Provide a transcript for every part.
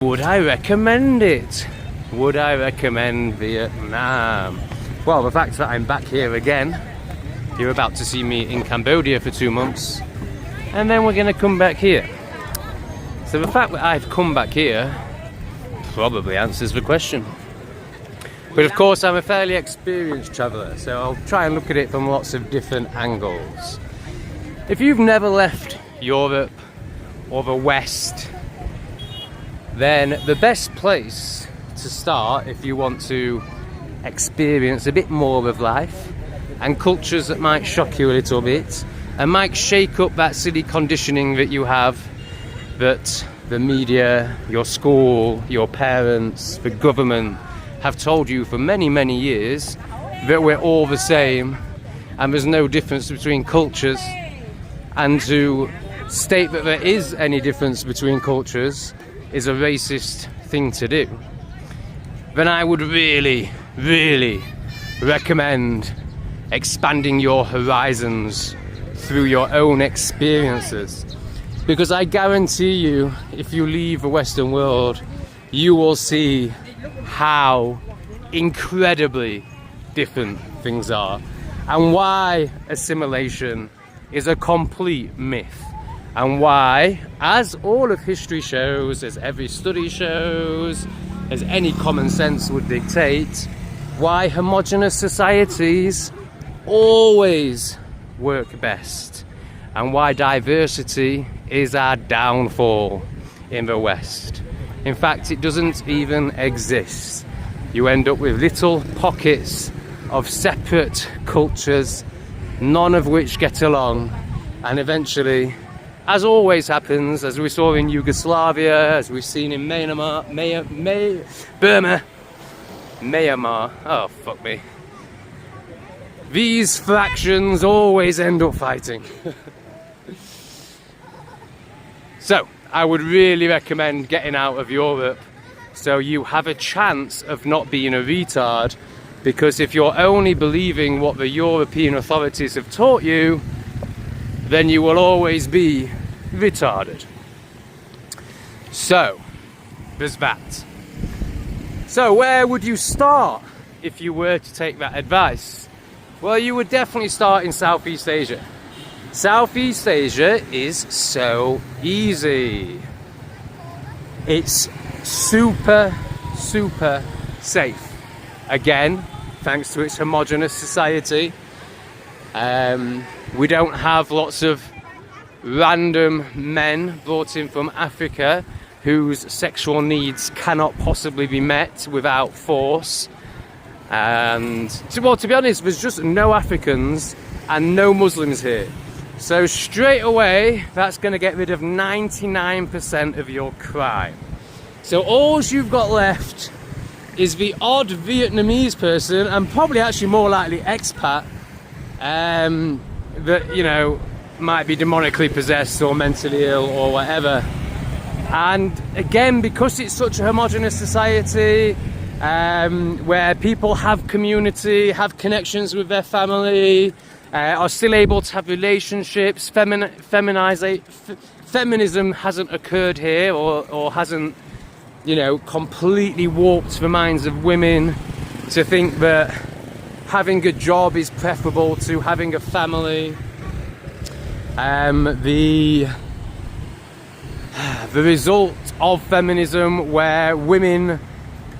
Would I recommend it? Would I recommend Vietnam? Well, the fact that I'm back here again, you're about to see me in Cambodia for 2 months, and then we're going to come back here. So the fact that I've come back here probably answers the question. But of course, I'm a fairly experienced traveller, so I'll try and look at it from lots of different angles. If you've never left Europe or the West, then the best place to start if you want to experience a bit more of life and cultures that might shock you a little bit and might shake up that silly conditioning that you have, that the media, your school, your parents, the government have told you for many, many years that we're all the same and there's no difference between cultures, and to state that there is any difference between cultures is a racist thing to do, then I would really, really recommend expanding your horizons through your own experiences. Because I guarantee you, if you leave the Western world, you will see how incredibly different things are, and why assimilation is a complete myth. And why, as all of history shows, as every study shows, as any common sense would dictate, why homogenous societies always work best, and why diversity is our downfall in the West. In fact, it doesn't even exist. You end up with little pockets of separate cultures, none of which get along, and eventually, as always happens, as we saw in Yugoslavia, as we've seen in Myanmar, oh fuck me. These fractions always end up fighting. So, I would really recommend getting out of Europe so you have a chance of not being a retard, because if you're only believing what the European authorities have taught you, then you will always be retarded. So, there's that. So, where would you start if you were to take that advice? Well, you would definitely start in Southeast Asia. Southeast Asia is so easy. It's super, super safe. Again, thanks to its homogenous society. We don't have lots of random men brought in from Africa whose sexual needs cannot possibly be met without force. And, well, to be honest, there's just no Africans and no Muslims here. So straight away, that's going to get rid of 99% of your crime. So all you've got left is the odd Vietnamese person, and probably actually more likely expat, that, you know, might be demonically possessed or mentally ill or whatever. And again, because it's such a homogenous society, where people have community, have connections with their family, are still able to have relationships, feminism hasn't occurred here, or hasn't, you know, completely warped the minds of women to think that having a job is preferable to having a family. The result of feminism, where women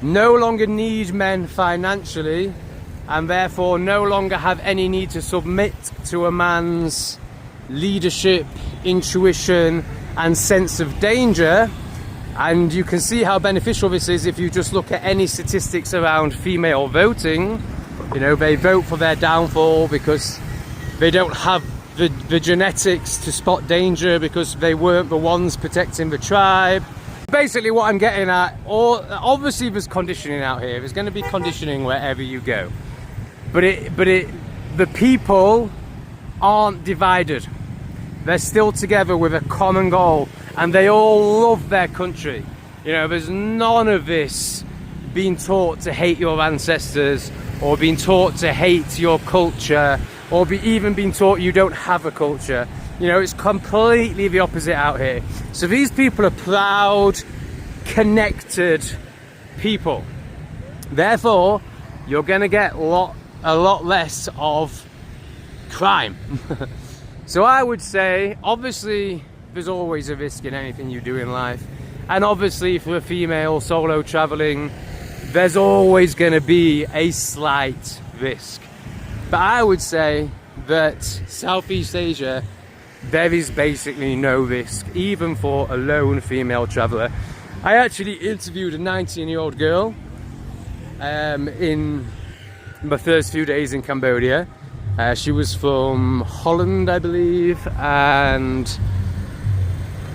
no longer need men financially and therefore no longer have any need to submit to a man's leadership, intuition and sense of danger. And you can see how beneficial this is if you just look at any statistics around female voting. You know, they vote for their downfall because they don't have the genetics to spot danger, because they weren't the ones protecting the tribe. Basically what I'm getting at, or obviously there's conditioning out here, there's going to be conditioning wherever you go, but the people aren't divided. They're still together with a common goal, and they all love their country. You know, there's none of this being taught to hate your ancestors, or being taught to hate your culture, or even being taught you don't have a culture. You know, it's completely the opposite out here. So these people are proud, connected people. Therefore, you're going to get a lot less of crime. So I would say, obviously, there's always a risk in anything you do in life. And obviously, for a female solo traveling, there's always going to be a slight risk. But I would say that Southeast Asia, there is basically no risk, even for a lone female traveler. I actually interviewed a 19-year-old girl in my first few days in Cambodia. She was from Holland, I believe, and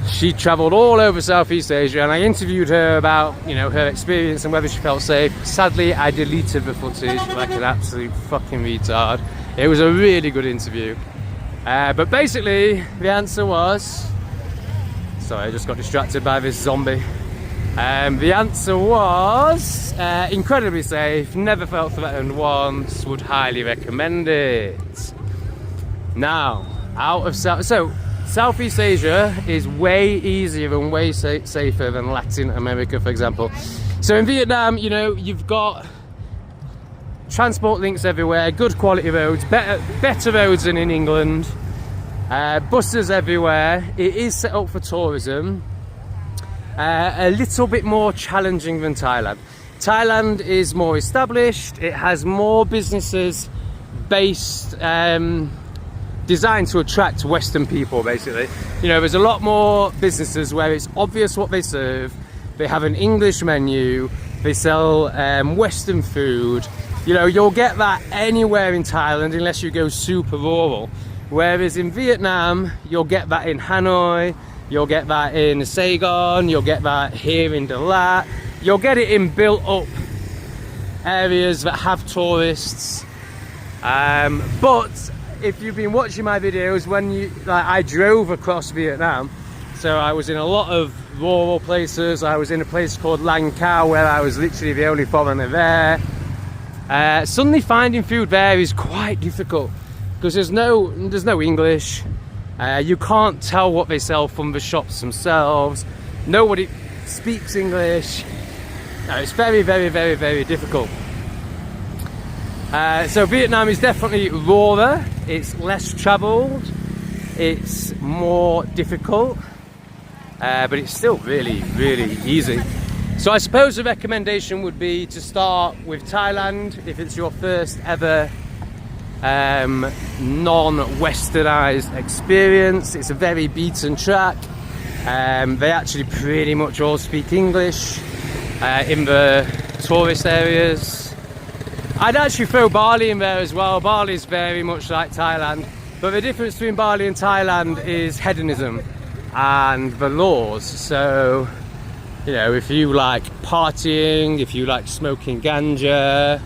she traveled all over Southeast Asia, and I interviewed her about, you know, her experience and whether she felt safe. Sadly, I deleted the footage like an absolute fucking retard. It was a really good interview. But basically, the answer was... Sorry, I just got distracted by this zombie. The answer was incredibly safe, never felt threatened once, would highly recommend it. Now, Southeast Asia is way easier and way safer than Latin America, for example. So in Vietnam, you know, you've got transport links everywhere, good quality roads, better roads than in England, buses everywhere. It is set up for tourism. A little bit more challenging than Thailand. Thailand is more established. It has more businesses based, designed to attract Western people, basically. You know, there's a lot more businesses where it's obvious what they serve. They have an English menu. They sell Western food. You know, you'll get that anywhere in Thailand unless you go super rural. Whereas in Vietnam, you'll get that in Hanoi. You'll get that in Saigon, you'll get that here in Dalat. You'll get it in built-up areas that have tourists. But if you've been watching my videos, I drove across Vietnam, so I was in a lot of rural places. I was in a place called Lang Cao, where I was literally the only foreigner there. Suddenly finding food there is quite difficult because there's no English. You can't tell what they sell from the shops themselves. Nobody speaks English. No, it's very, very, very, very difficult. So Vietnam is definitely rawer. It's less travelled. It's more difficult. But it's still really, really easy. So I suppose the recommendation would be to start with Thailand if it's your first ever non-westernized experience. It's a very beaten track. They actually pretty much all speak English in the tourist areas. I'd actually throw Bali in there as well. Bali is very much like Thailand, but the difference between Bali and Thailand is hedonism and the laws. So, you know, if you like partying, if you like smoking ganja,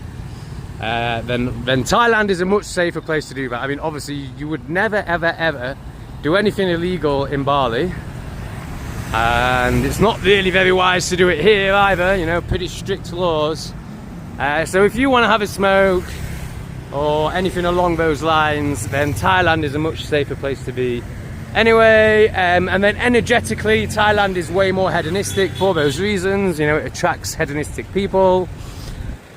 then Thailand is a much safer place to do that. I mean, obviously, you would never, ever, ever do anything illegal in Bali. And it's not really very wise to do it here either, you know, pretty strict laws. So if you want to have a smoke or anything along those lines, then Thailand is a much safer place to be. Anyway, and then energetically, Thailand is way more hedonistic for those reasons. You know, it attracts hedonistic people.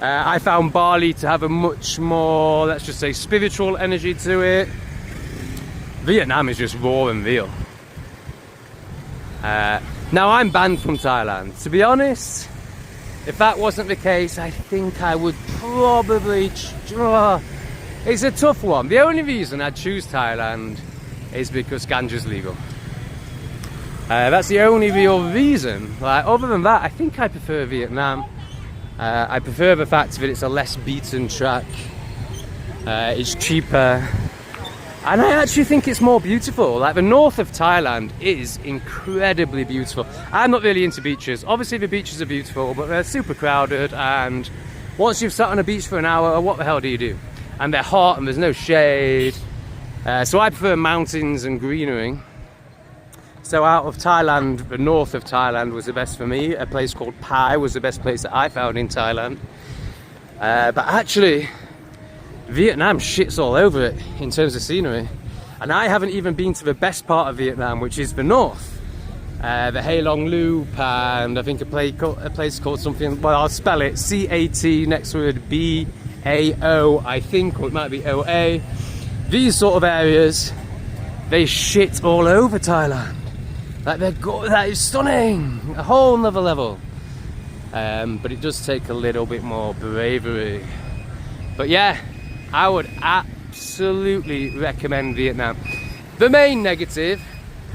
I found Bali to have a much more, let's just say, spiritual energy to it. Vietnam is just raw and real. Now, I'm banned from Thailand. To be honest, if that wasn't the case, I think I would probably... It's a tough one. The only reason I'd choose Thailand is because ganja's legal. That's the only real reason. Like, other than that, I think I prefer Vietnam. I prefer the fact that it's a less beaten track. It's cheaper. And I actually think it's more beautiful. Like, the north of Thailand is incredibly beautiful. I'm not really into beaches. Obviously the beaches are beautiful, but they're super crowded, and once you've sat on a beach for an hour, what the hell do you do? And they're hot and there's no shade. So I prefer mountains and greenery. So out of Thailand, the north of Thailand was the best for me. A place called Pai was the best place that I found in Thailand. But actually, Vietnam shits all over it in terms of scenery. And I haven't even been to the best part of Vietnam, which is the north. the Hai Long Loop, and I think a place called something, well, I'll spell it, C-A-T, next word B-A-O, I think, or it might be O-A. These sort of areas, they shit all over Thailand. Like, that is stunning, a whole nother level. But it does take a little bit more bravery. But yeah, I would absolutely recommend Vietnam. The main negative,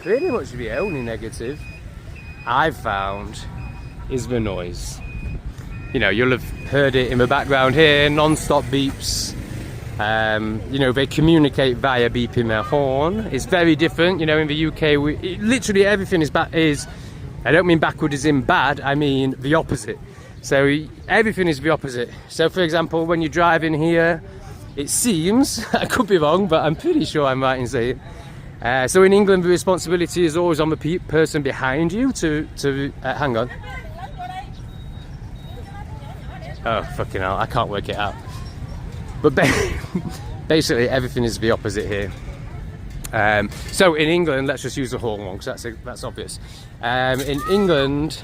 pretty much the only negative I've found, is the noise. You know, you'll have heard it in the background here, non-stop beeps. You know, they communicate via beeping their horn. It's very different. You know, in the UK, literally everything is I don't mean backward as in bad, I mean the opposite. So everything is the opposite. So for example, when you drive in here, it seems, I could be wrong, but I'm pretty sure I'm right in saying, so in England, the responsibility is always on the person behind you to hang on. Oh, fucking hell, I can't work it out. But basically, everything is the opposite here. So in England, let's just use the horn one, because that's obvious. In England,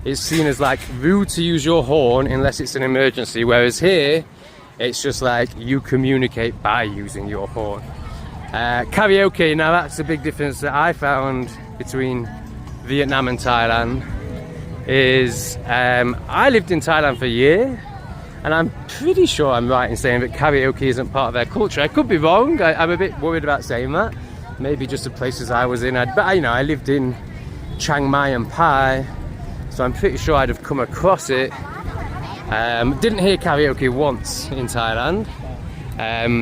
it's seen as like rude to use your horn unless it's an emergency, whereas here, it's just like you communicate by using your horn. Karaoke, now that's a big difference that I found between Vietnam and Thailand, is I lived in Thailand for a year, and I'm pretty sure I'm right in saying that karaoke isn't part of their culture. I could be wrong, I'm a bit worried about saying that. Maybe just the places I was in, but you know, I lived in Chiang Mai and Pai, so I'm pretty sure I'd have come across it. Didn't hear karaoke once in Thailand.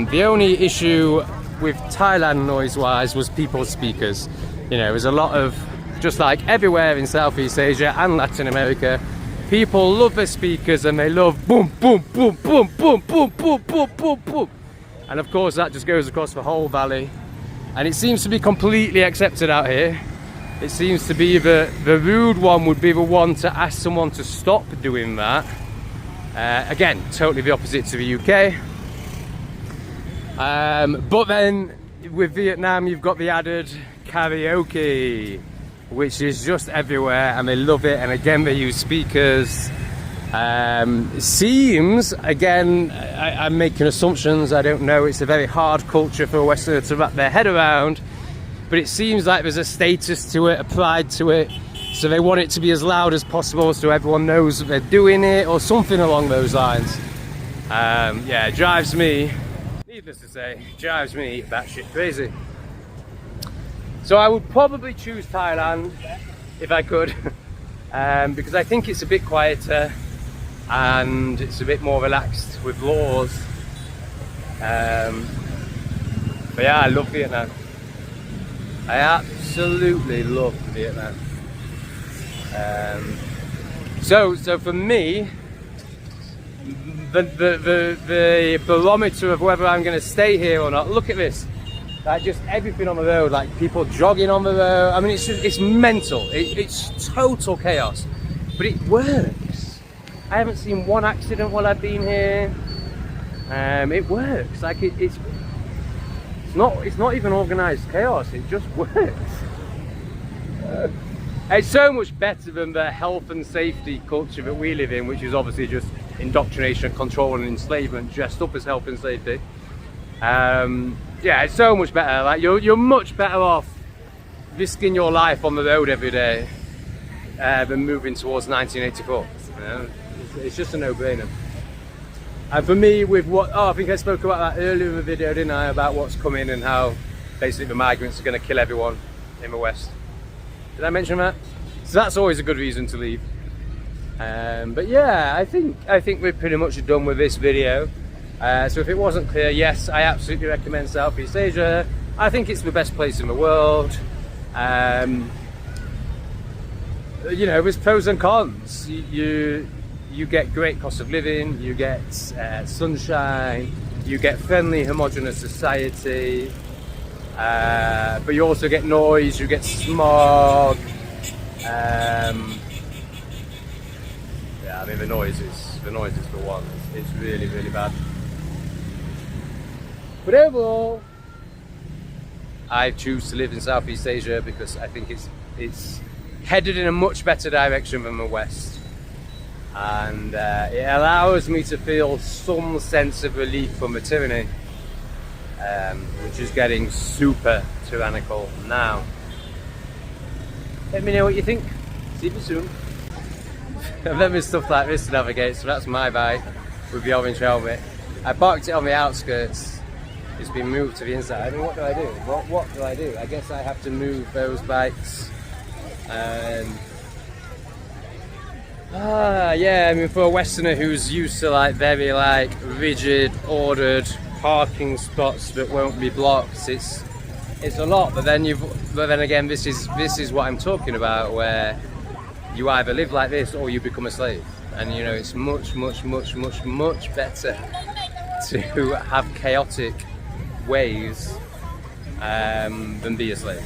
The only issue with Thailand noise-wise was people's speakers. You know, there's a lot of, just like everywhere in Southeast Asia and Latin America, people love their speakers and they love boom, boom, boom, boom, boom, boom, boom, boom, boom, boom. And of course that just goes across the whole valley. And it seems to be completely accepted out here. It seems to be the rude one would be the one to ask someone to stop doing that. Again, totally the opposite to the UK. But then with Vietnam, you've got the added karaoke, which is just everywhere, and they love it. And again, they use speakers. It seems, again, I'm making assumptions, I don't know, it's a very hard culture for a Westerner to wrap their head around, but it seems like there's a status to it, a pride to it, so they want it to be as loud as possible so everyone knows that they're doing it, or something along those lines. Yeah, it drives me, needless to say, drives me batshit crazy. So I would probably choose Thailand if I could, because I think it's a bit quieter and it's a bit more relaxed with laws. But yeah, I love Vietnam. I absolutely love Vietnam. So for me, the barometer of whether I'm going to stay here or not, look at this. Like just everything on the road, like people jogging on the road. I mean, it's mental. It's total chaos, but it works. I haven't seen one accident while I've been here. It works. Like it's not even organised chaos. It just works. It's so much better than the health and safety culture that we live in, which is obviously just indoctrination, control, and enslavement dressed up as health and safety. Yeah, it's so much better. Like you're much better off risking your life on the road every day than moving towards 1984. You know? It's just a no-brainer. And for me, with what, I think I spoke about that earlier in the video, didn't I, about what's coming and how basically the migrants are going to kill everyone in the West. Did I mention that? So that's always a good reason to leave. But yeah, I think we're pretty much done with this video. So if it wasn't clear, yes, I absolutely recommend Southeast Asia. I think it's the best place in the world. You know, there's pros and cons. You get great cost of living, you get sunshine, you get friendly, homogenous society, but you also get noise, you get smog. Yeah, I mean the noise is the one. It's really, really bad. But overall, I choose to live in Southeast Asia because I think it's headed in a much better direction than the west, and it allows me to feel some sense of relief from the tyranny, which is getting super tyrannical now. Let me know what you think. See you soon. I've never stuff like this to navigate, so that's my bike with the orange helmet. I parked it on the outskirts. It's been moved to the inside. I mean, what do I do? What do I do? I guess I have to move those bikes. Yeah, I mean, for a Westerner who's used to like very like rigid, ordered parking spots that won't be blocked, it's a lot. But then again, this is what I'm talking about, where you either live like this or you become a slave. And you know, it's much better to have chaotic ways than be a slave.